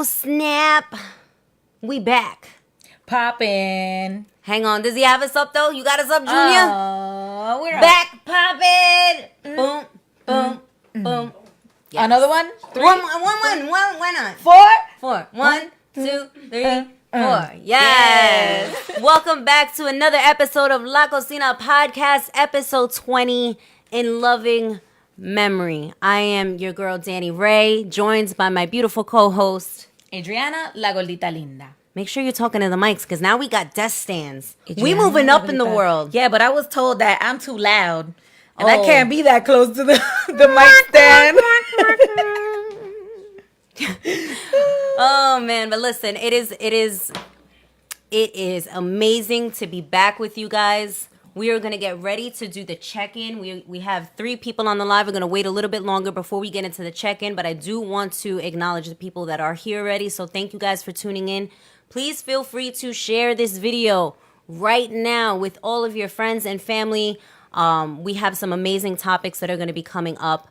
snap. We back. Poppin'. Hang on. Does he have us up, though? You got us up, Junior? Oh, we're back poppin'. Boom, boom, boom. Yes. Another one? Three? One. Why not? Four? 1, 2, 3, 4. Yes. Welcome back to another episode of La Cocina Podcast, episode 20, In Loving Memory. I am your girl, Daniree, joined by my beautiful co-host, Adriana, la gordita linda. Make sure you're talking to the mics, because now we got desk stands. We moving up in the world. Yeah, but I was told that I'm too loud. And I can't be that close to the mic stand. Oh, man. But listen, it is amazing to be back with you guys. We are going to get ready to do the check-in. We have 3 people on the live. We're going to wait a little bit longer before we get into the check-in. But I do want to acknowledge the people that are here already. So thank you guys for tuning in. Please feel free to share this video right now with all of your friends and family. We have some amazing topics that are going to be coming up.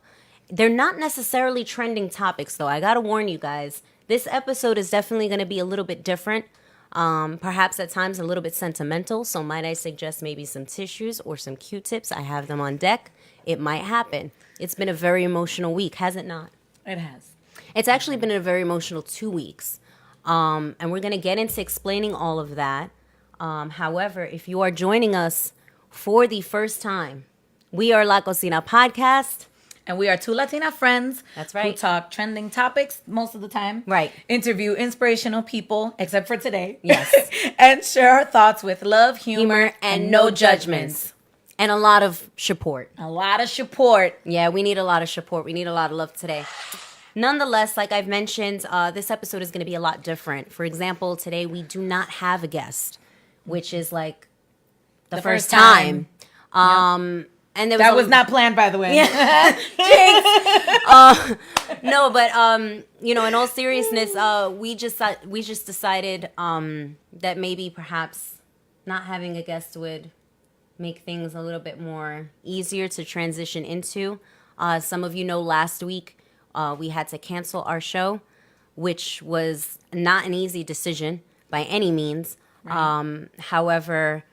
They're not necessarily trending topics, though. I got to warn you guys. This episode is definitely going to be a little bit different. Perhaps at times a little bit sentimental. So might I suggest maybe some tissues or some Q-tips? I have them on deck. It might happen. It's been a very emotional week, has it not? It has. It's actually been a very emotional 2 weeks. And we're going to get into explaining all of that. However, if you are joining us for the first time, we are La Cocina Podcast. And we are 2 Latina friends. That's right. Who talk trending topics most of the time. Right. Interview inspirational people, except for today. Yes. And share our thoughts with love, humor and no judgments. And a lot of support. A lot of support. Yeah, we need a lot of support. We need a lot of love today. Nonetheless, like I've mentioned, this episode is going to be a lot different. For example, today we do not have a guest, which is like the first time. Yep. And there was not planned, by the way. Yeah. No, but in all seriousness, we just decided that maybe perhaps not having a guest would make things a little bit more easier to transition into. Some of you know last week we had to cancel our show, which was not an easy decision by any means. Right. However,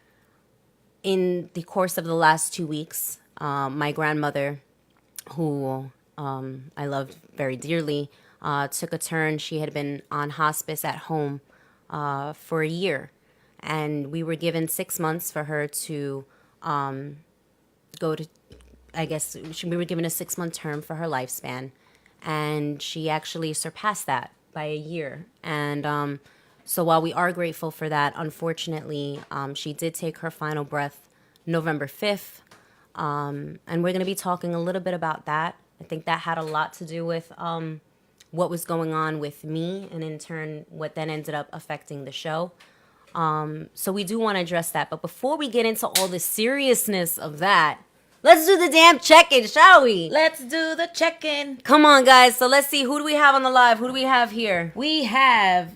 in the course of the last 2 weeks, my grandmother, who I loved very dearly, took a turn. She had been on hospice at home for a year, and we were given 6 months for her to go to, we were given a 6-month term for her lifespan, and she actually surpassed that by a year. And so while we are grateful for that, unfortunately, she did take her final breath November 5th. And we're going to be talking a little bit about that. I think that had a lot to do with what was going on with me, and in turn, what then ended up affecting the show. So we do want to address that. But before we get into all the seriousness of that, let's do the damn check-in, shall we? Let's do the check-in. Come on, guys. So let's see. Who do we have on the live? Who do we have here? We have,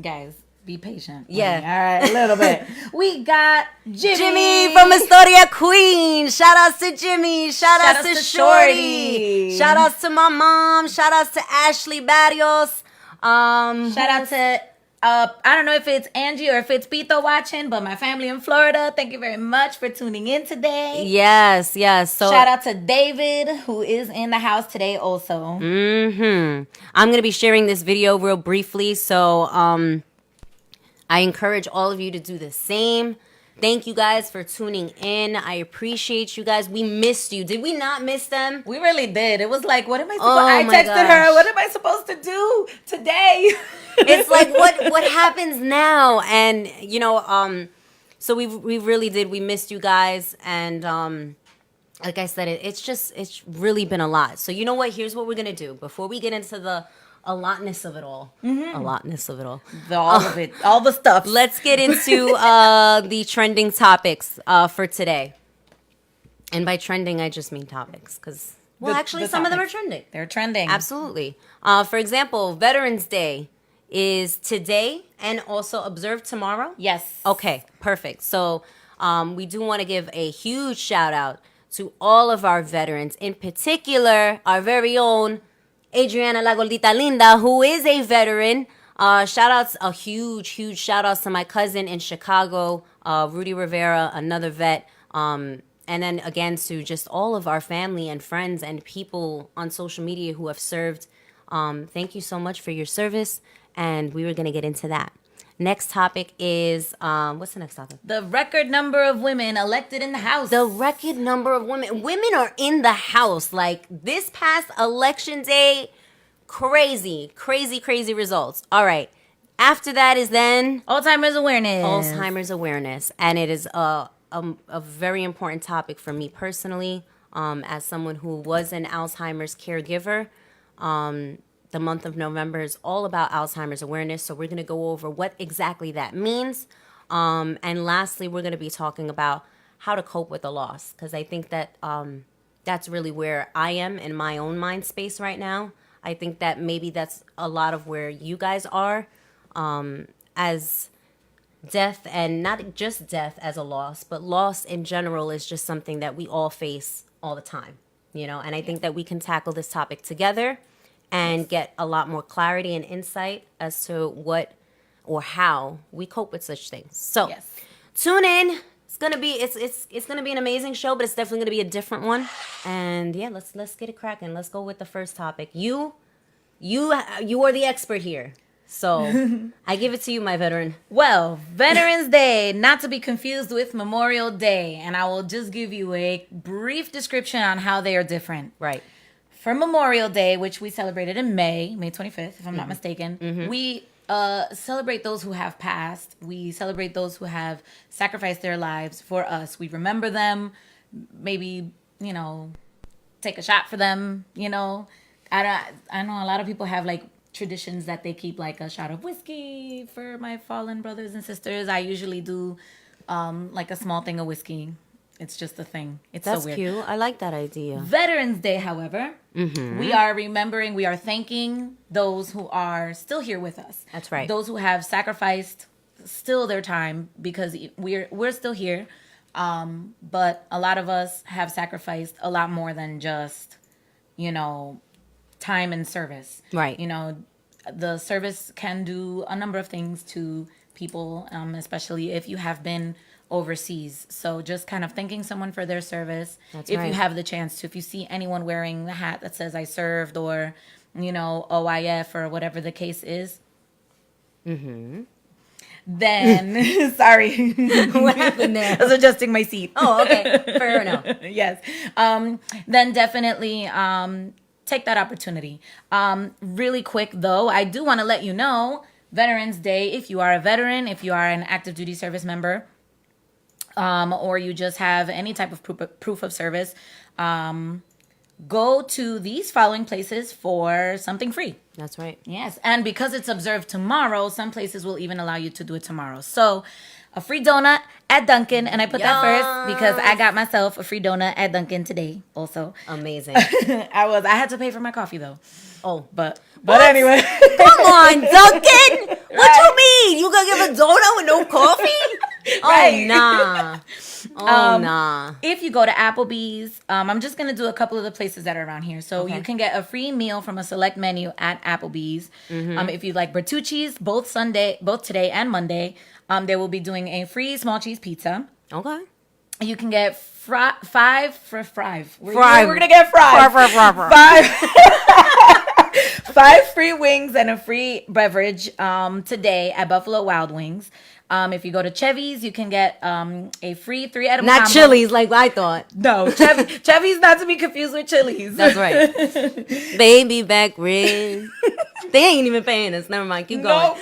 guys, be patient. Yeah. All right, a little bit. We got Jimmy from Astoria, Queen. Shout outs to Jimmy. Shout outs to Shorty. Shout outs to my mom. Shout outs to Ashley Barrios. Shout out to, I don't know if it's Angie or if it's Pito watching, but my family in Florida. Thank you very much for tuning in today. Yes. So shout out to David, who is in the house today also. I'm going to be sharing this video real briefly. So, I encourage all of you to do the same. Thank you guys for tuning in. I appreciate you guys. We missed you. Did we not miss them? We really did. It was like, what am I supposed to... I texted her, what am I supposed to do today? It's like, what happens now? And, so we really did. We missed you guys. And like I said, it's really been a lot. So you know what? Here's what we're going to do. Before we get into the a lotness of it all. Mm-hmm. A lotness of it all. All of it. All the stuff. Let's get into the trending topics for today. And by trending, I just mean topics. Because, some of them are trending. They're trending. Absolutely. For example, Veterans Day is today and also observed tomorrow? Yes. Okay, perfect. So we do want to give a huge shout out to all of our veterans, in particular, our very own Adriana La Gordita Linda, who is a veteran. A huge shout outs to my cousin in Chicago, Rudy Rivera, another vet. And then again to just all of our family and friends and people on social media who have served. Thank you so much for your service. And we were going to get into that. Next topic is, what's the next topic? The record number of women elected in the House. The record number of women. Women are in the House. Like, this past election day, crazy results. All right. After that is then Alzheimer's awareness. And it is a very important topic for me personally, as someone who was an Alzheimer's caregiver. The month of November is all about Alzheimer's awareness, so we're going to go over what exactly that means. And lastly, we're going to be talking about how to cope with the loss, because I think that that's really where I am in my own mind space right now. I think that maybe that's a lot of where you guys are, as death, and not just death as a loss, but loss in general is just something that we all face all the time, you know, and I think that we can tackle this topic together and get a lot more clarity and insight as to what or how we cope with such things. So tune in. It's gonna be it's gonna be an amazing show, but it's definitely gonna be a different one. And yeah, let's get it cracking. Let's go with the first topic. You are the expert here. So I give it to you, my veteran. Well, Veterans Day, not to be confused with Memorial Day, and I will just give you a brief description on how they are different. Right. For Memorial Day, which we celebrated in May 25th, if I'm not mistaken, we celebrate those who have passed. We celebrate those who have sacrificed their lives for us. We remember them, maybe, you know, take a shot for them, you know. I know a lot of people have, like, traditions that they keep, like a shot of whiskey for my fallen brothers and sisters. I usually do, like, a small thing of whiskey. It's just a thing. That's so weird. Cute. I like that idea. Veterans Day, however, we are remembering, we are thanking those who are still here with us. That's right. Those who have sacrificed still their time, because we're still here. But a lot of us have sacrificed a lot more than just, you know, time and service. Right. You know, the service can do a number of things to people, especially if you have been overseas. So just kind of thanking someone for their service. That's if right. you have the chance to, if you see anyone wearing the hat that says I served, or, you know, OIF, or whatever the case is. Then, sorry. What happened there? I was adjusting my seat. Oh, okay. Fair enough. Yes. Then definitely take that opportunity. Really quick, though, I do want to let you know, Veterans Day, if you are a veteran, if you are an active duty service member, or you just have any type of proof of service, go to these following places for something free. That's right. Yes, and because it's observed tomorrow, some places will even allow you to do it tomorrow. So, a free donut at Dunkin', and I put that first because I got myself a free donut at Dunkin' today also. Amazing. I had to pay for my coffee, though. Oh, But anyway. Come on, Duncan. What you mean? You gonna give a donut with no coffee? Right. Oh, nah. Oh, nah. If you go to Applebee's, I'm just going to do a couple of the places that are around here. So you can get a free meal from a select menu at Applebee's. If you like Bertucci's, both today and Monday, they will be doing a free small cheese pizza. Okay. You can get five for five. We're going to get five free wings and a free beverage today at Buffalo Wild Wings. If you go to Chevy's, you can get a free 3-item combo. Not Chili's like I thought. No, Chevy's not to be confused with Chili's. That's right. Baby back ribs. They ain't even paying us. Never mind. Keep going.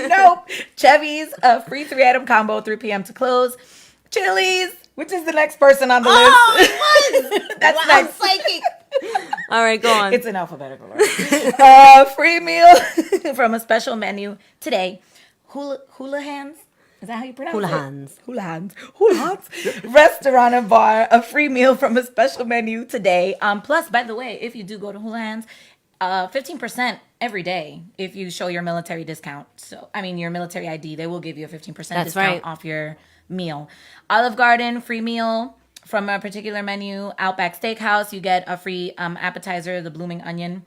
Nope. Chevy's, a free 3-item combo, 3 p.m. to close. Chili's, which is the next person on the list. Oh, it was. That's wow, next. Psychic. All right, go on. It's in alphabetical order. Free meal from a special menu today. Hula Hands? Is that how you pronounce it? Hula Hands. Restaurant and bar, a free meal from a special menu today. Plus, by the way, if you do go to Hula Hands, 15% every day if you show your military discount. So, I mean, your military ID, they will give you a 15% discount off your meal. Olive Garden, free meal from a particular menu, Outback Steakhouse, you get a free appetizer, the blooming onion,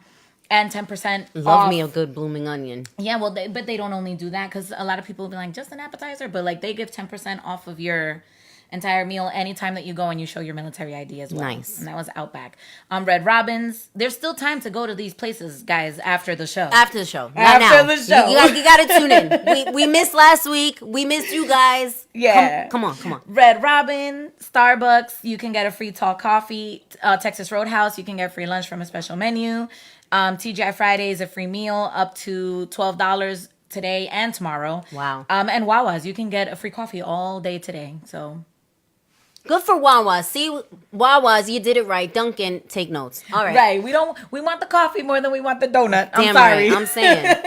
and 10% Love off. me a good blooming onion. Yeah, well, but they don't only do that because a lot of people will be like, just an appetizer, but like they give 10% off of your entire meal anytime that you go and you show your military ID as well. Nice. And that was Outback. Red Robin's. There's still time to go to these places, guys, after the show. After the show. Not After now. the show. You got to tune in. We missed last week. We missed you guys. Yeah. Come on. Red Robin, Starbucks, you can get a free tall coffee. Texas Roadhouse, you can get free lunch from a special menu. TGI Fridays, a free meal up to $12 today and tomorrow. Wow. And Wawa's, you can get a free coffee all day today. So good for Wawa. See, Wawa's, you did it right. Duncan, take notes. All right. Right. We want the coffee more than we want the donut. I'm Damn sorry. right. I'm saying.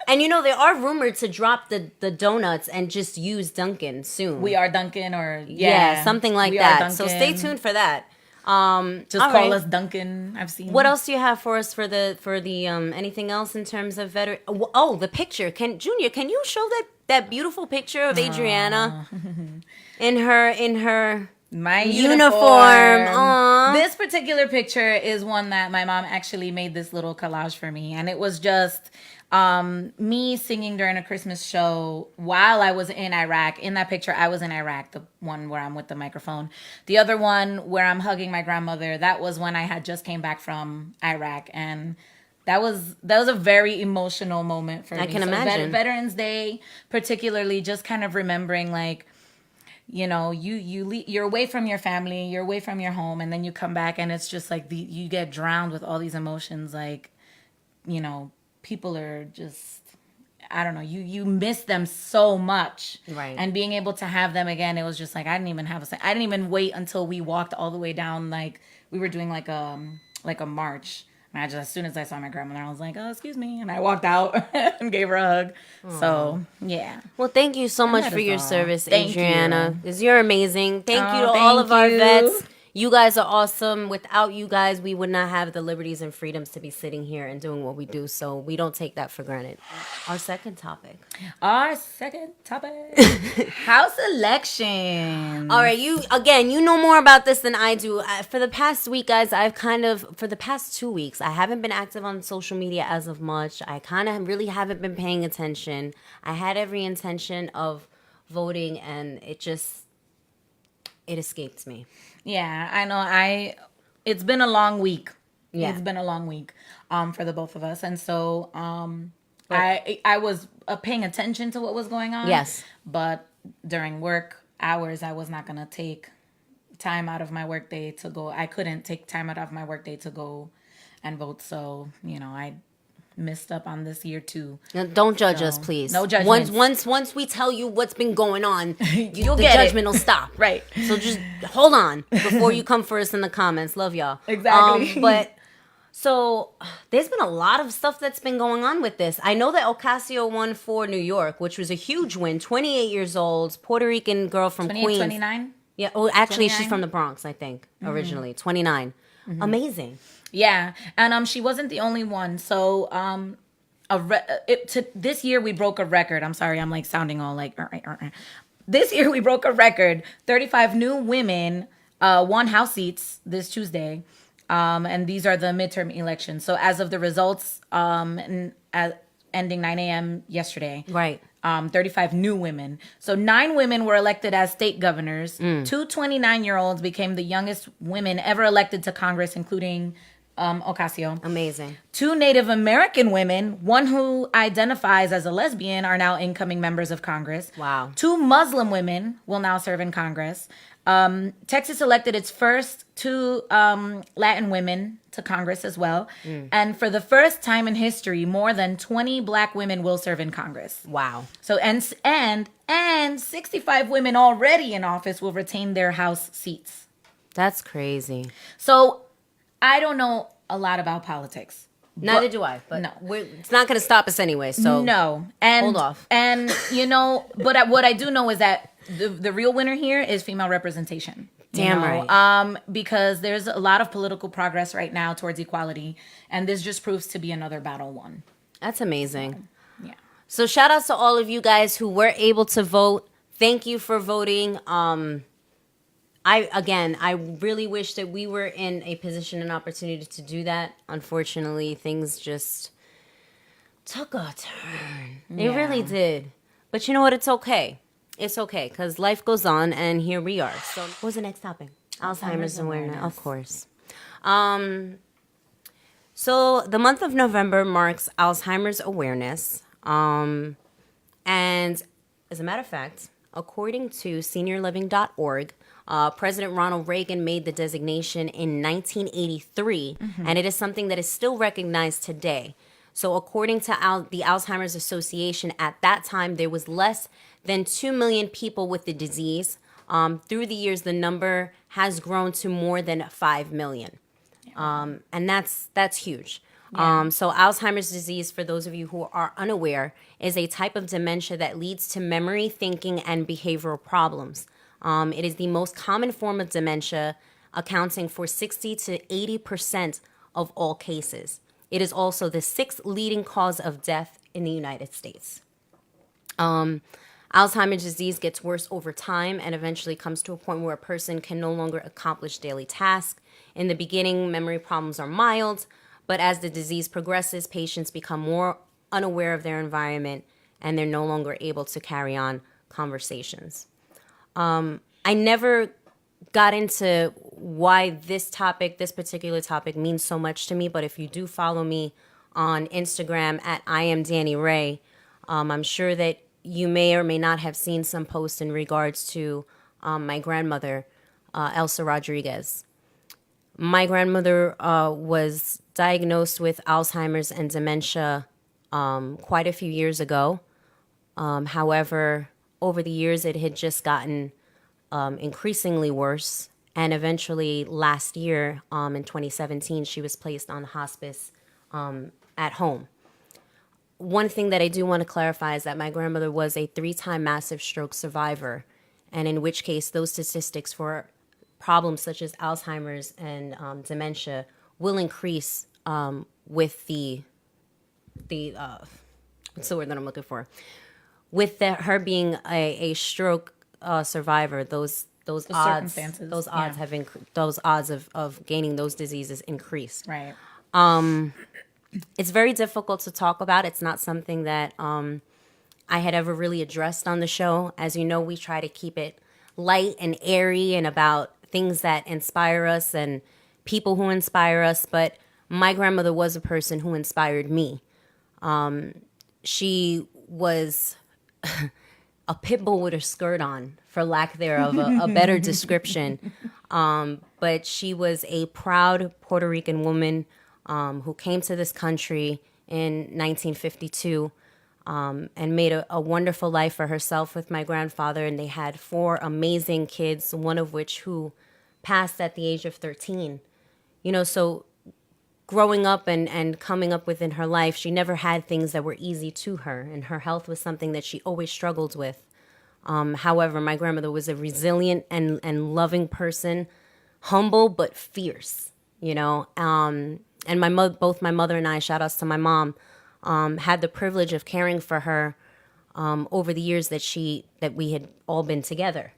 And they are rumored to drop the donuts and just use Duncan soon. We are Duncan or yeah something like we are that. So Duncan. stay tuned for that. Just call us Duncan. I've seen. What else do you have for us for the anything else in terms of veteran? Oh, the picture. Junior, can you show that beautiful picture of Adriana in her my uniform? Aww. This particular picture is one that my mom actually made this little collage for me, and it was just me singing during a Christmas show while I was in Iraq. In that picture, I was in Iraq, the one where I'm with the microphone. The other one where I'm hugging my grandmother, that was when I had just came back from Iraq, and that was a very emotional moment for me. I can imagine. Veterans Day, particularly, just kind of remembering like, you're away from your family, you're away from your home, and then you come back, and it's just like you get drowned with all these emotions, like, people are just, I don't know, you miss them so much. Right. And being able to have them again, it was just like, I didn't even wait until we walked all the way down, like, we were doing like a march. And as soon as I saw my grandmother, I was like, oh, excuse me. And I walked out and gave her a hug. Aww. So, yeah. Well, thank you so much for your service, Adriana. You. You're amazing. Thank you to all of our vets. You guys are awesome. Without you guys, we would not have the liberties and freedoms to be sitting here and doing what we do. So we don't take that for granted. Our second topic. House election. All right. You know more about this than I do. For the past week, guys, for the past 2 weeks, I haven't been active on social media as of much. I kind of really haven't been paying attention. I had every intention of voting, and it escaped me. Yeah, I know. It's been a long week. Yeah. It's been a long week for the both of us. And so I was paying attention to what was going on. Yes. But during work hours, I was not going to take time out of my workday to go. I couldn't take time out of my workday to go and vote. So, I missed up on this year too. Now, don't judge us, please. No judgment. Once we tell you what's been going on, You'll the get judgment it. will stop. Right. So just hold on before you come for us in the comments. Love y'all. Exactly. So there's been a lot of stuff that's been going on with this. I know that Ocasio won for New York, which was a huge win. 28 years old, Puerto Rican girl from Queens. 29? Yeah. Oh, actually, 29? she's from the Bronx, I think, originally. 29. Mm-hmm. Amazing. Yeah. And she wasn't the only one. So this year we broke a record. I'm sorry, I'm like sounding all like. This year we broke a record. 35 new women won House seats this Tuesday, and these are the midterm elections. So as of the results, ending 9 a.m. yesterday, right? 35 new women. So 9 women were elected as state governors. 2 29-year-olds became the youngest women ever elected to Congress, including Ocasio. Amazing. 2 Native American women, one who identifies as a lesbian, are now incoming members of Congress. Wow. 2 Muslim women will now serve in Congress. Texas elected its first 2 Latin women to Congress as well. And for the first time in history, more than 20 Black women will serve in Congress. Wow. So and 65 women already in office will retain their House seats. That's crazy. So I don't know a lot about politics. Neither do I. But no, it's not going to stop us anyway. So no, and hold off. And but what I do know is that the real winner here is female representation. Damn right. Because there's a lot of political progress right now towards equality, and this just proves to be another battle won. That's amazing. Yeah. So shout outs to all of you guys who were able to vote. Thank you for voting. I really wish that we were in a position and opportunity to do that. Unfortunately, things just took a turn. It really did. But you know what? It's okay. It's okay because life goes on, and here we are. So, what was the next topic? Alzheimer's awareness, of course. So the month of November marks Alzheimer's awareness. And as a matter of fact, according to seniorliving.org, President Ronald Reagan made the designation in 1983, and it is something that is still recognized today. So according to the Alzheimer's Association, at that time, there was less than 2 million people with the disease. Through the years, the number has grown to more than 5 million. And that's huge. Yeah. So Alzheimer's disease, for those of you who are unaware, is a type of dementia that leads to memory, thinking, and behavioral problems. It is the most common form of dementia, accounting for 60 to 80% of all cases. It is also the 6th leading cause of death in the United States. Alzheimer's disease gets worse over time and eventually comes to a point where a person can no longer accomplish daily tasks. In the beginning, memory problems are mild, but as the disease progresses, patients become more unaware of their environment and they're no longer able to carry on conversations. I never got into why this particular topic means so much to me, but if you do follow me on Instagram at I am Daniree, I'm sure that you may or may not have seen some posts in regards to my grandmother, Elsa Rodriguez. My grandmother was diagnosed with Alzheimer's and dementia quite a few years ago. However, over the years, it had just gotten increasingly worse. And eventually, last year, in 2017, she was placed on hospice at home. One thing that I do want to clarify is that my grandmother was a 3-time massive stroke survivor, and in which case those statistics for problems such as Alzheimer's and dementia will increase with the what's the word that I'm looking for? With her being a stroke survivor, those odds those odds of gaining those diseases increase. Right. It's very difficult to talk about. It's not something that I had ever really addressed on the show. As you know, we try to keep it light and airy and about things that inspire us and people who inspire us. But my grandmother was a person who inspired me. She was a pit bull with her skirt on, for lack thereof a better description. But she was a proud Puerto Rican woman who came to this country in 1952 and made a wonderful life for herself with my grandfather. And they had 4 amazing kids, one of which who passed at the age of 13. You know, so growing up and coming up within her life, she never had things that were easy to her. And her health was something that she always struggled with. However, my grandmother was a resilient and loving person, humble but fierce, you know. And both my mother and I, shout outs to my mom, had the privilege of caring for her over the years that we had all been together.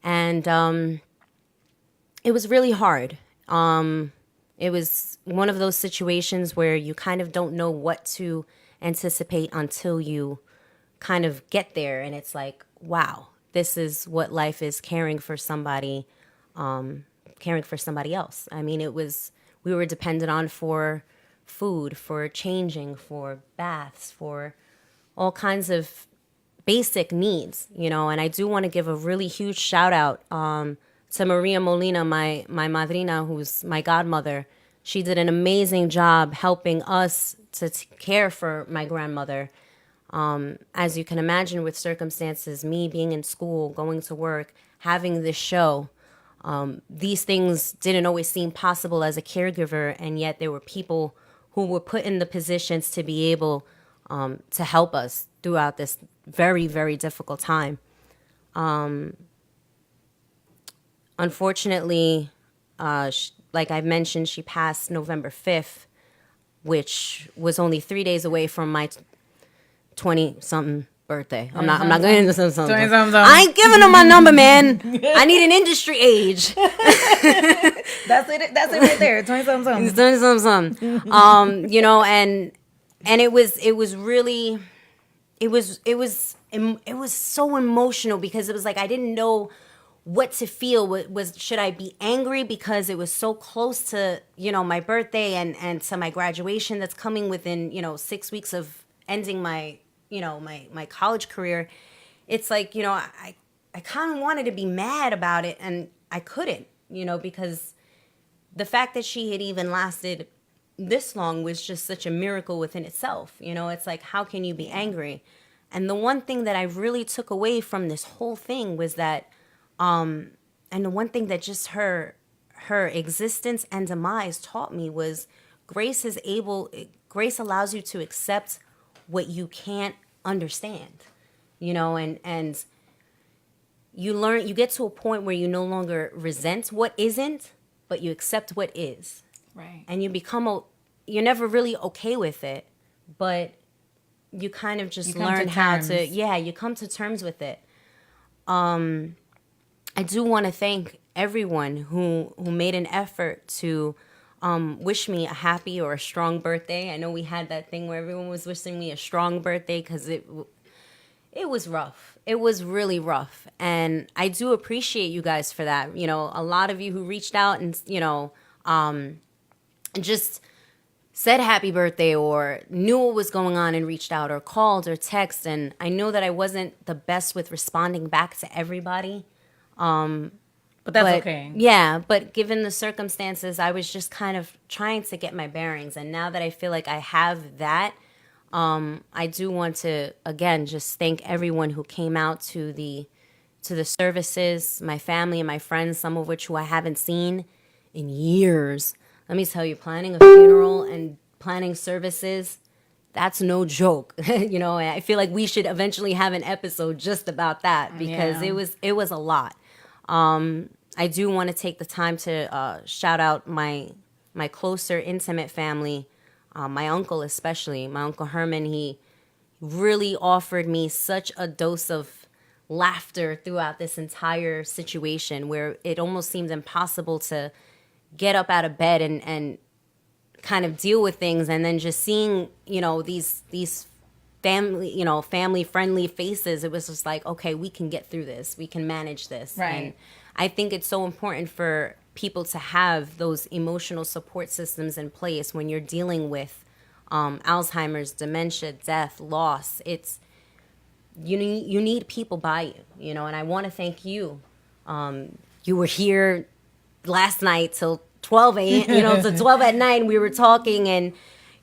And it was really hard. It was one of those situations where you kind of don't know what to anticipate until you kind of get there. And it's like, wow, this is what life is, caring for somebody else. I mean, we were dependent on for food, for changing, for baths, for all kinds of basic needs, you know. And I do want to give a really huge shout out to Maria Molina, my madrina, who's my godmother. She did an amazing job helping us to care for my grandmother. As you can imagine, with circumstances, me being in school, going to work, having this show, these things didn't always seem possible as a caregiver, and yet there were people who were put in the positions to be able to help us throughout this very, very difficult time. Unfortunately, like I mentioned, she passed November 5th, which was only 3 days away from my 20-something birthday. I'm not going into some. I ain't giving them my number, man. I need an industry age. That's it right there. 20-something. 20-something. You know, and it was really, it was so emotional because it was like I didn't know what to feel. Should I be angry because it was so close to, you know, my birthday and to my graduation that's coming within, you know, 6 weeks of ending my, you know, my college career. It's like, you know, I kind of wanted to be mad about it and I couldn't, you know, because the fact that she had even lasted this long was just such a miracle within itself. You know, it's like, how can you be angry? And the one thing that I really took away from this whole thing was that, and the one thing that just her existence and demise taught me was grace allows you to accept what you can't understand, you know, and you get to a point where you no longer resent what isn't, but you accept what is. Right. And you're never really okay with it, but you kind of just learn how to, you come to terms with it. I do want to thank everyone who made an effort to wish me a happy or a strong birthday. I know we had that thing where everyone was wishing me a strong birthday because it was rough. It was really rough. And I do appreciate you guys for that. You know, a lot of you who reached out and, you know, just said happy birthday or knew what was going on and reached out or called or texted. And I know that I wasn't the best with responding back to everybody. But that's okay. Yeah, but given the circumstances, I was just kind of trying to get my bearings. And now that I feel like I have that, I do want to, again, just thank everyone who came out to the services, my family and my friends, some of which who I haven't seen in years. Let me tell you, planning a funeral and planning services, that's no joke. You know, I feel like we should eventually have an episode just about that because it was a lot. I do want to take the time to shout out my closer, intimate family, my uncle especially. My Uncle Herman, he really offered me such a dose of laughter throughout this entire situation where it almost seemed impossible to get up out of bed and kind of deal with things, and then just seeing, you know, these family friendly faces, it was just like, okay, we can get through this, we can manage this. Right. And I think it's so important for people to have those emotional support systems in place when you're dealing with Alzheimer's, dementia, death, loss. It's you need people by you, you know. And I want to thank you. You were here last night till 12 a.m. You know, to 12 at night. We were talking, and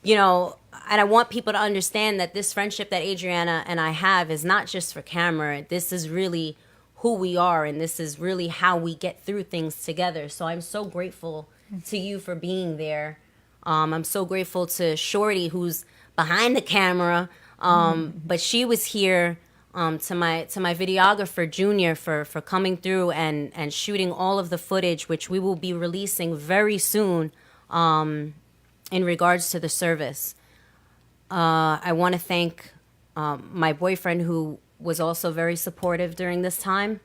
you know, and I want people to understand that this friendship that Adriana and I have is not just for camera. This is really who we are, and this is really how we get through things together. So I'm so grateful to you for being there. I'm so grateful to Shorty, who's behind the camera, but she was here. To my videographer Junior for coming through and shooting all of the footage, which we will be releasing very soon in regards to the service. I want to thank my boyfriend, who was also very supportive during this time.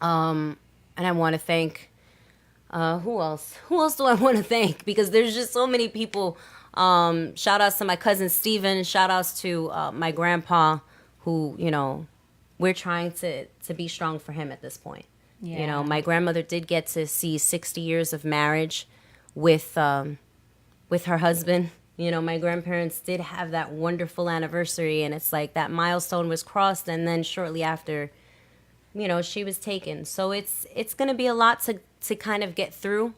And I want to thank, who else? Who else do I want to thank? Because there's just so many people. Shout outs to my cousin Steven. Shout outs to my grandpa, who, you know, we're trying to be strong for him at this point. Yeah. You know, my grandmother did get to see 60 years of marriage with her husband. You know, my grandparents did have that wonderful anniversary, and it's like that milestone was crossed, and then shortly after, you know, she was taken. So it's going to be a lot to kind of get through.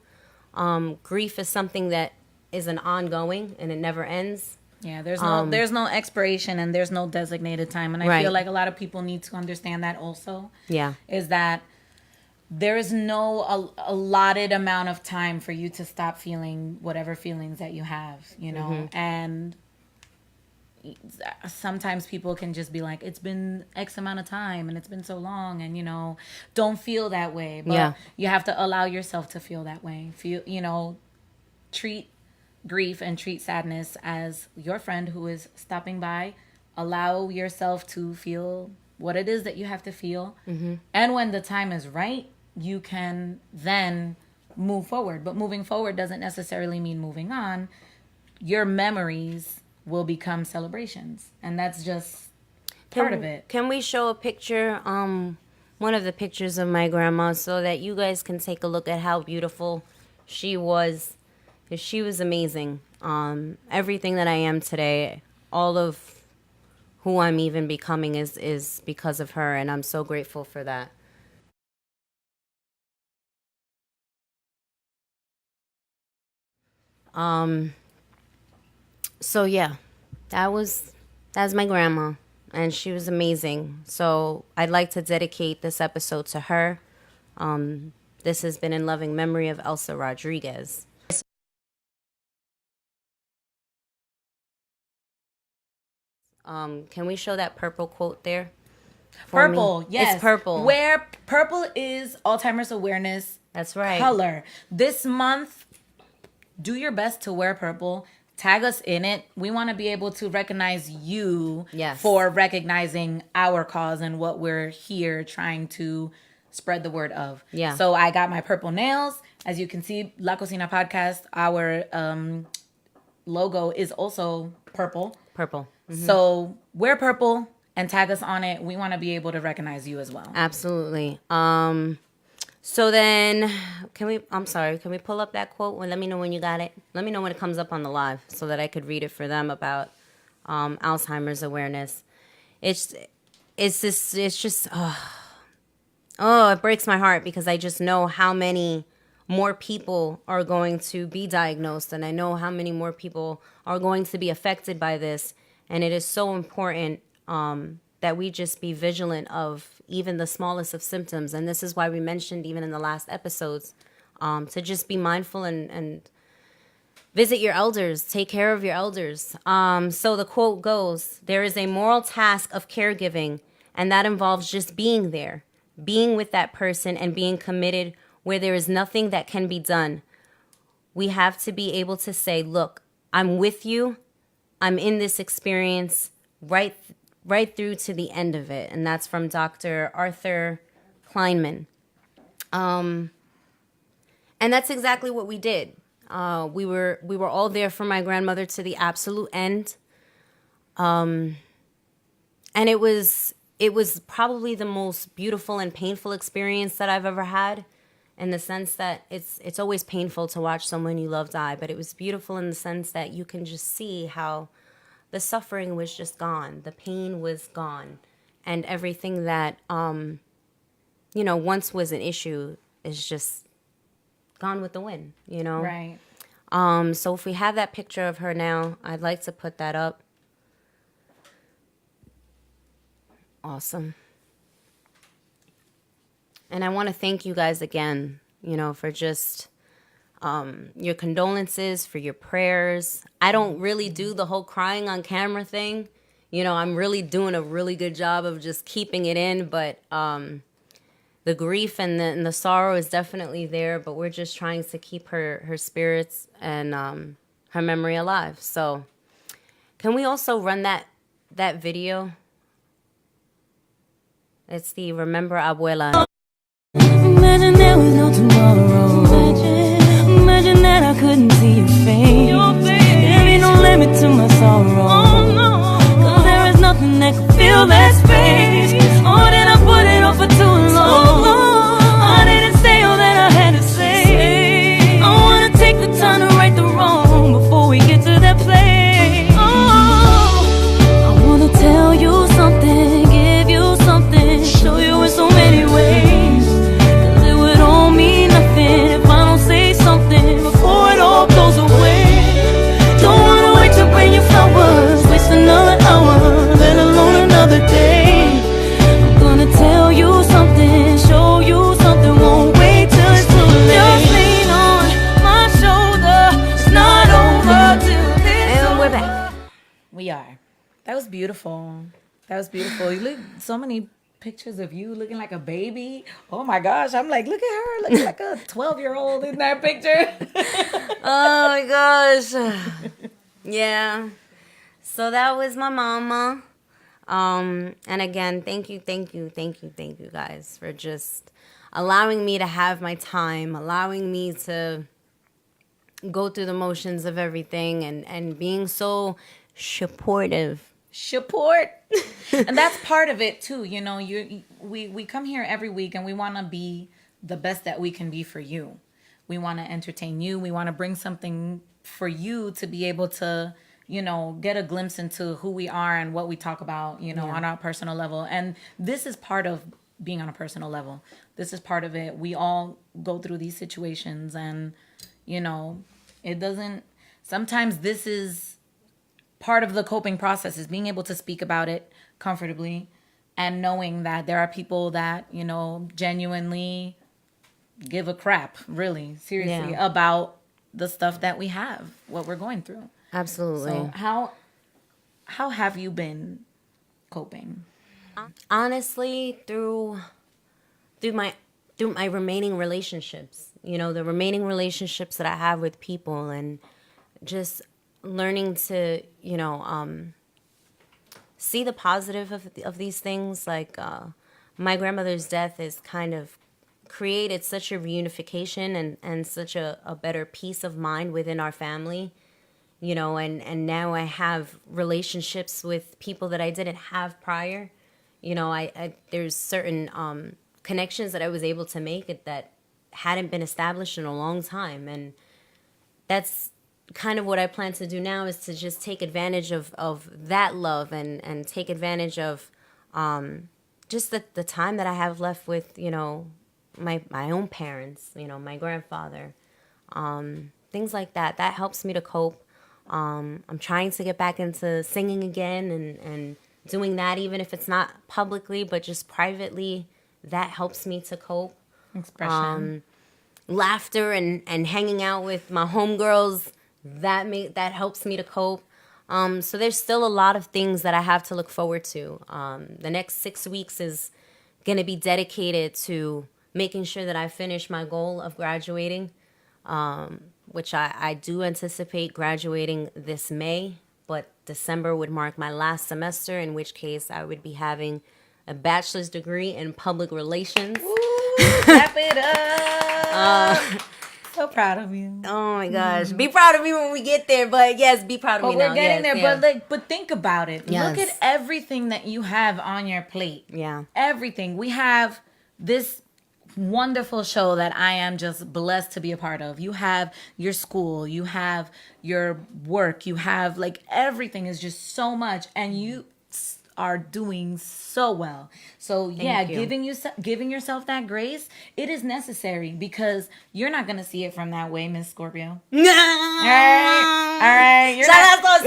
Grief is something that is an ongoing, and it never ends. Yeah, there's no expiration, and there's no designated time, and I feel like a lot of people need to understand that also. Yeah, is that there is no allotted amount of time for you to stop feeling whatever feelings that you have, you know. And sometimes people can just be like, it's been X amount of time and it's been so long, and, you know, don't feel that way. But you have to allow yourself to feel that way. Feel, you know, treat grief and treat sadness as your friend who is stopping by allow yourself to feel what it is that you have to feel. Mm-hmm. And when the time is right, you can then move forward. But moving forward doesn't necessarily mean moving on. Your memories will become celebrations. And that's just part of it. Can we show a picture, one of the pictures of my grandma, so that you guys can take a look at how beautiful she was? She was amazing. Everything that I am today, all of who I'm even becoming is because of her, and I'm so grateful for that. So yeah, that's my grandma, and she was amazing. So I'd like to dedicate this episode to her. This has been in loving memory of Elsa Rodriguez. Can we show that purple quote there? Purple, yes. It's purple. Where purple is Alzheimer's awareness. That's right. Color. This month, do your best to wear purple. Tag us in it. We want to be able to recognize you for recognizing our cause and what we're here trying to spread the word of. Yeah. So I got my purple nails. As you can see, La Cocina podcast, our logo is also purple. Purple. Mm-hmm. So wear purple and tag us on it. We want to be able to recognize you as well. Absolutely. So then, can we pull up that quote and let me know when you got it? Let me know when it comes up on the live so that I could read it for them about Alzheimer's awareness. It breaks my heart because I just know how many more people are going to be diagnosed, and I know how many more people are going to be affected by this. And it is so important that we just be vigilant of even the smallest of symptoms. And this is why we mentioned even in the last episodes to just be mindful and visit your elders, take care of your elders. So the quote goes, "There is a moral task of caregiving, and that involves just being there, being with that person and being committed where there is nothing that can be done. We have to be able to say, look, I'm with you. I'm in this experience right through to the end of it." And that's from Dr. Arthur Kleinman. And that's exactly what we did. We were all there for my grandmother to the absolute end. And it was probably the most beautiful and painful experience that I've ever had, in the sense that it's always painful to watch someone you love die, but it was beautiful in the sense that you can just see how the suffering was just gone, the pain was gone, and everything that once was an issue is just gone with the wind, Right. So if we have that picture of her now, I'd like to put that up. Awesome. And I want to thank you guys again, for just your condolences, for your prayers. I don't really do the whole crying on camera thing. I'm really doing a really good job of just keeping it in, but the grief and the sorrow is definitely there, but we're just trying to keep her spirits and her memory alive. So can we also run that video? It's the Remember Abuela. Imagine there was no tomorrow. Imagine that I couldn't see your face. There be no limit to my sorrow. Cause there is nothing that can fill that space. Oh, then I put it off for too long. I didn't say all that I had to say. I wanna take the time to right the wrong before we get to that place. Oh, I wanna tell you something, give you something, show you in so many ways. Before it all goes away, don't wanna wait to bring you flowers, waste another hour, let alone another day. I'm gonna tell you something, show you something, won't wait till it's too late. Just lean on my shoulder, it's not over till this. And we're back. We are. That was beautiful. You look so many pictures of you looking like a baby. Oh my gosh, I'm like, look at her looking like a 12-year-old in that picture. Oh my gosh. Yeah. So that was my mama. And again, thank you guys for just allowing me to have my time, allowing me to go through the motions of everything, and being so supportive. Support. And that's part of it too. You know, we come here every week and we want to be the best that we can be for you. We want to entertain you. We want to bring something for you to be able to, you know, get a glimpse into who we are and what we talk about, you know, on our personal level. And this is part of being on a personal level. This is part of it. We all go through these situations, and, you know, sometimes this is part of the coping process, is being able to speak about it comfortably and knowing that there are people that, you know, genuinely give a crap, really, seriously, about the stuff that we have, what we're going through. Absolutely. So how have you been coping? Honestly, through my remaining relationships, you know, the remaining relationships that I have with people, and just learning to, you know, see the positive of these things. Like my grandmother's death has kind of created such a reunification and such a better peace of mind within our family, you know, and now I have relationships with people that I didn't have prior. You know, I there's certain connections that I was able to make that hadn't been established in a long time, and that's kind of what I plan to do now, is to just take advantage of that love and take advantage of just the time that I have left with, you know, my own parents, you know, my grandfather, things like that. That helps me to cope. I'm trying to get back into singing again and doing that, even if it's not publicly, but just privately. That helps me to cope. Expression. Laughter and hanging out with my homegirls, that helps me to cope. So there's still a lot of things that I have to look forward to. The next 6 weeks is going to be dedicated to making sure that I finish my goal of graduating, which I do anticipate graduating this May, but December would mark my last semester, in which case I would be having a bachelor's degree in public relations. Ooh, clap it up. So proud of you. Oh my gosh. Be proud of me when we get there, but yes, be proud of me now. We're getting there, yeah. but think about it. Yes. Look at everything that you have on your plate. Yeah. Everything. We have this wonderful show that I am just blessed to be a part of. You have your school, you have your work, you have, like, everything is just so much, and you are doing so well. So giving yourself that grace, it is necessary, because you're not gonna see it from that way, Miss Scorpio. All right. Shout out to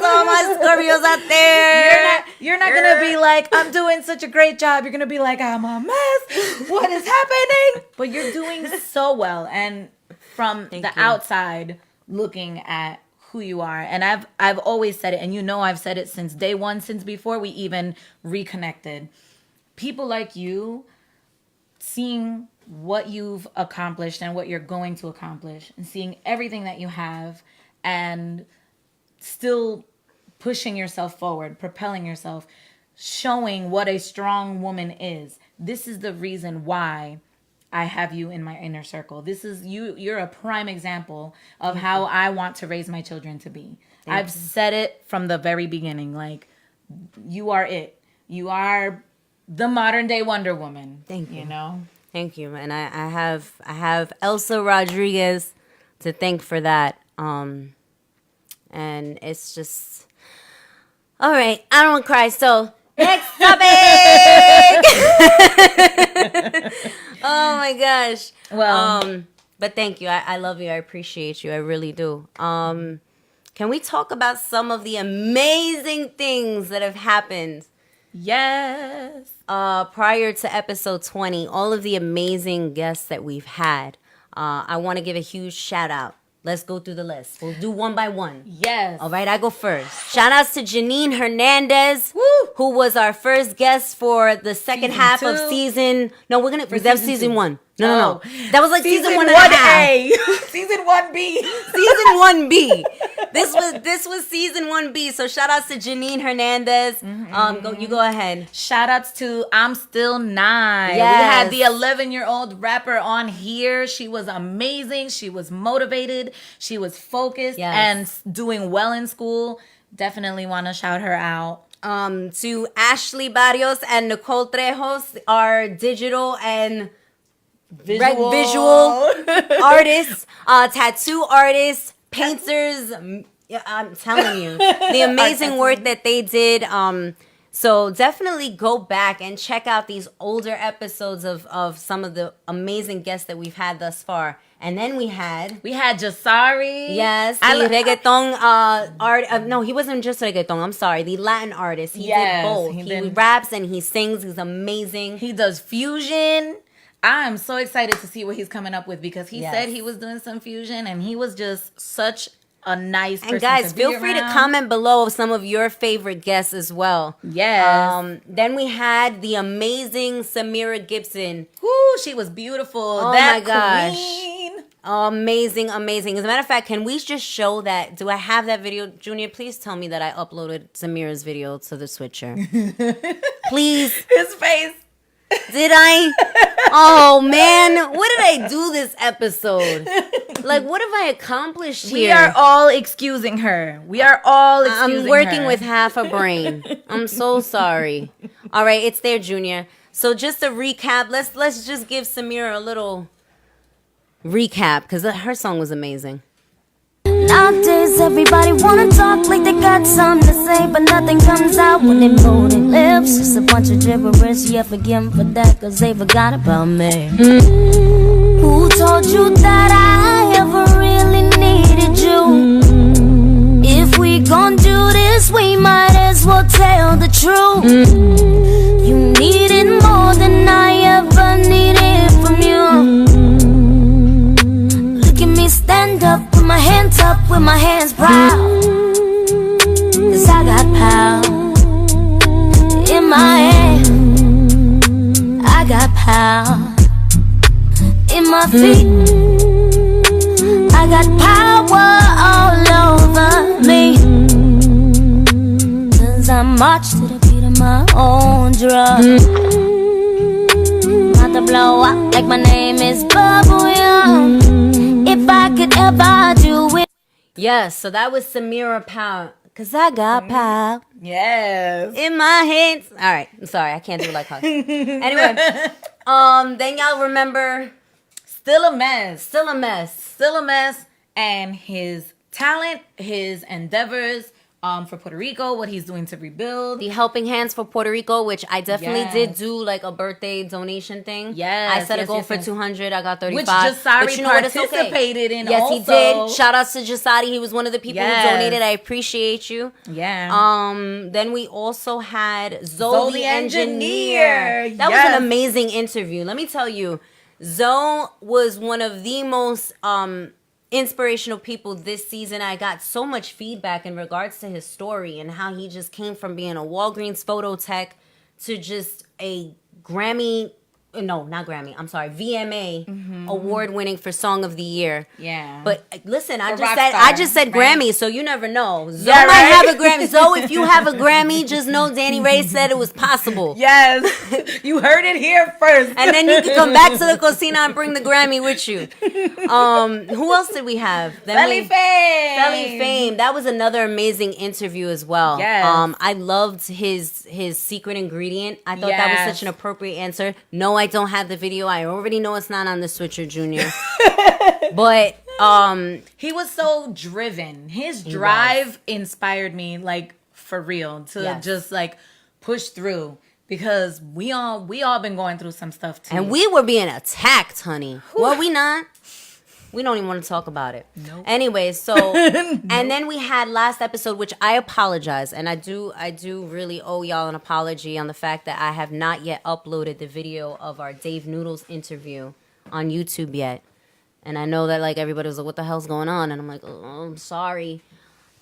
all my Scorpios out there. You're not gonna be like, I'm doing such a great job. You're gonna be like, I'm a mess. What is happening? But you're doing so well, and from the outside looking at who you are. And I've always said it, and you know I've said it since day one, since before we even reconnected. People like you, seeing what you've accomplished and what you're going to accomplish, and seeing everything that you have, and still pushing yourself forward, propelling yourself, showing what a strong woman is. This is the reason why I have you in my inner circle. This is you're a prime example of how I want to raise my children to be. I've said it from the very beginning. Like, you are it. You are the modern day Wonder Woman. Thank you. You know? Thank you. And I have Elsa Rodriguez to thank for that. And it's just, all right, I don't want to cry, so next topic. Oh my gosh. Well, but thank you. I love you. I appreciate you. I really do. Can we talk about some of the amazing things that have happened? yes. Prior to episode 20, all of the amazing guests that we've had. I want to give a huge shout out. Let's go through the list. We'll do one by one. Yes. All right, I go first. Shout outs to Janine Hernandez, Woo! who was our first guest for the second half of two? season. No, we're gonna. That was season two. one. No. That was like season one and a Season half. 1A. Season 1B. Season 1B. This was season 1B. So shout outs to Janine Hernandez. Go ahead. Shout outs to I'm Still 9. Yes. We had the 11-year-old rapper on here. She was amazing. She was motivated. She was focused and doing well in school. Definitely want to shout her out. To Ashley Barrios and Nicole Trejos, our digital and visual artists, tattoo artists, painters. I'm telling you, the amazing work that they did. So definitely go back and check out these older episodes of some of the amazing guests that we've had thus far. And then we had Jasari. Yes, the reggaeton art. No, he wasn't just reggaeton. I'm sorry, the Latin artist. He did both. He raps and he sings. He's amazing. He does fusion. I'm so excited to see what he's coming up with because he said he was doing some fusion and he was just such a nice person. And guys, to be feel free to comment below some of your favorite guests as well. Yes. Then we had the amazing Samira Gibson. Woo, she was beautiful. Oh my gosh. Queen. Amazing. As a matter of fact, can we just show that? Do I have that video? Junior, please tell me that I uploaded Samira's video to the switcher. Please. His face. Did I? Oh man, what did I do this episode? Like, what have I accomplished here? We are all excusing her. I'm working with half a brain. I'm so sorry. All right, it's there, Junior. So just to recap, let's just give Samira a little recap because her song was amazing. Nowadays everybody wanna talk like they got something to say, but nothing comes out when they move their lips. It's a bunch of gibberish, yeah, forgive them for that, cause they forgot about me. Who told you that I ever really needed you? If we gon' do this, we might as well tell the truth. You needed more than I ever needed from you. Look at me stand up, with my hands up, with my hands proud, cause I got power in my hand. I got power in my feet. I got power all over me, cause I march to the beat of my own drum. Not to blow up like my name is Bubble Young. If I could ever do it. Yes, so that was Samira Power. Cause I got power. Yes. In my hands. All right. I'm sorry. I can't do it like her. Anyway. Then y'all remember Still a Mess. Still a Mess. And his talent, his endeavors for Puerto Rico, what he's doing to rebuild. The Helping Hands for Puerto Rico, which I definitely did do like a birthday donation thing. Yes. I set a goal for 200. I got 35. Which Jasari but you know participated in. Yes, also. he did. Shout outs to Jasari. He was one of the people who donated. I appreciate you. Yeah. Then we also had Zoe the Engineer. That was an amazing interview. Let me tell you, Zoe was one of the most inspirational people this season. I got so much feedback in regards to his story and how he just came from being a Walgreens photo tech to just a VMA award winning for Song of the Year. Yeah. But listen, I just said Grammy, so you never know. Zoe might have a Grammy. Zoe, if you have a Grammy, just know Daniree said it was possible. Yes. You heard it here first. And then you can come back to the Cocina and bring the Grammy with you. Who else did we have? Felly Fame. That was another amazing interview as well. Yes. I loved his secret ingredient. I thought that was such an appropriate answer. No, I don't have the video. I already know it's not on the Switcher, Junior. But he was so driven. His drive inspired me, like, for real, to just like push through, because we all been going through some stuff too. And we were being attacked, honey. Were we not? We don't even want to talk about it. Nope. Anyway, so and then we had last episode, which I apologize, and I do really owe y'all an apology on the fact that I have not yet uploaded the video of our Dave Noodles interview on YouTube yet. And I know that like everybody was like, what the hell's going on? And I'm like, oh, I'm sorry.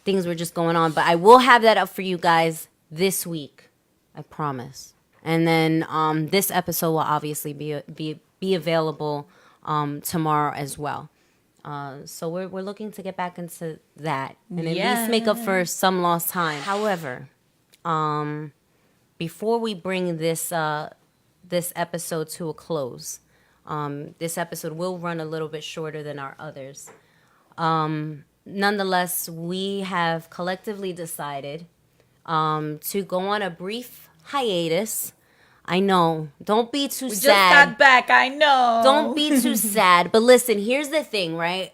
Things were just going on. But I will have that up for you guys this week. I promise. And then this episode will obviously be available tomorrow as well. So we're looking to get back into that and at least make up for some lost time. However, before we bring this episode to a close, this episode will run a little bit shorter than our others. Nonetheless, we have collectively decided to go on a brief hiatus. I know. Don't be too sad. We just got back. I know. Don't be too sad. But listen, here's the thing, right?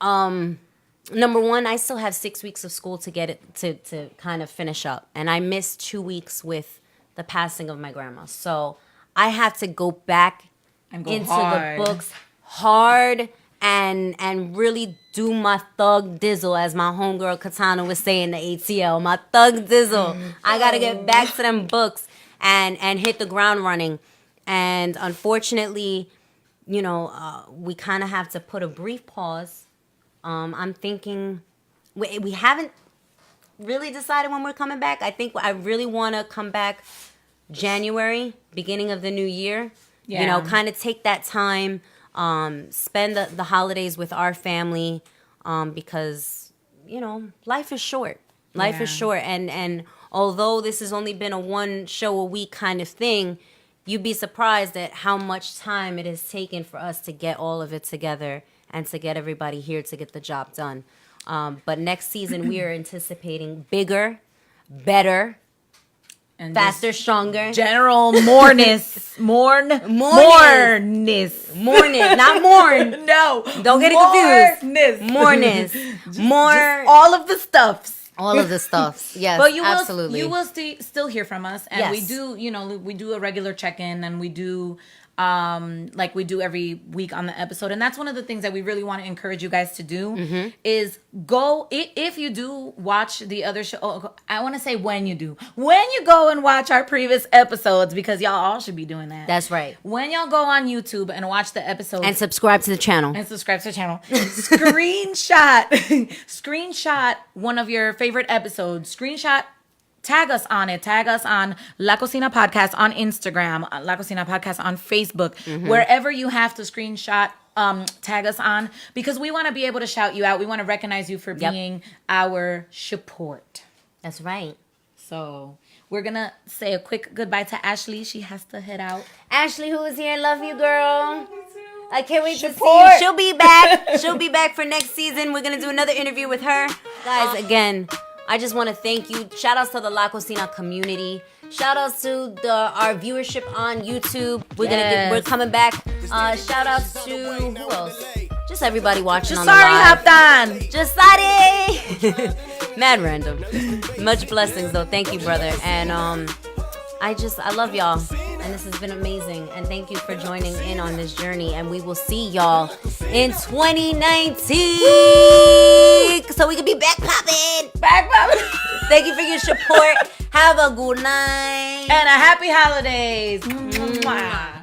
Number one, I still have 6 weeks of school to get it to kind of finish up. And I missed 2 weeks with the passing of my grandma. So I have to go back into the books hard and really do my thug dizzle, as my homegirl Katana was saying, the ATL. My thug dizzle. I got to get back to them books and hit the ground running. And unfortunately, we kind of have to put a brief pause. I'm thinking we haven't really decided when we're coming back. I think I really want to come back January, beginning of the new year. Yeah. Kind of take that time, spend the holidays with our family, because, life is short. Life is short. And although this has only been a one show a week kind of thing, you'd be surprised at how much time it has taken for us to get all of it together and to get everybody here to get the job done. But next season, we are anticipating bigger, better, and faster, stronger. General moreness. Moreness. Not mourn. No. Don't get it confused. Moreness. More. All of the stuffs. All of the stuffs, yes, but absolutely. You will still hear from us, and we do, we do a regular check-in, and we do, like we do every week on the episode, and that's one of the things that we really want to encourage you guys to do is go, if you do watch the other show, I want to say when you go and watch our previous episodes, because y'all all should be doing that. That's right. When y'all go on YouTube and watch the episodes. And subscribe to the channel. Screenshot one of your favorite episodes. Tag us on it. Tag us on La Cocina Podcast on Instagram, La Cocina Podcast on Facebook, wherever you have to screenshot, tag us on, because we want to be able to shout you out. We want to recognize you for being our Shupport. That's right. So we're going to say a quick goodbye to Ashley. She has to head out. Ashley, who is here, love you, girl. I can't wait to see you. She'll be back. She'll be back for next season. We're going to do another interview with her. Guys, again, I just want to thank you. Shout outs to the La Cocina community. Shout outs to our viewership on YouTube. We're coming back. Shout outs to who else? Just everybody watching on the live. Jasari. Mad random. Much blessings though. Thank you, brother. And I love y'all. And this has been amazing. And thank you for joining in on this journey. And we will see y'all in 2019. Woo! So we can be back popping. Thank you for your support. Have a good night. And a happy holidays. Mwah.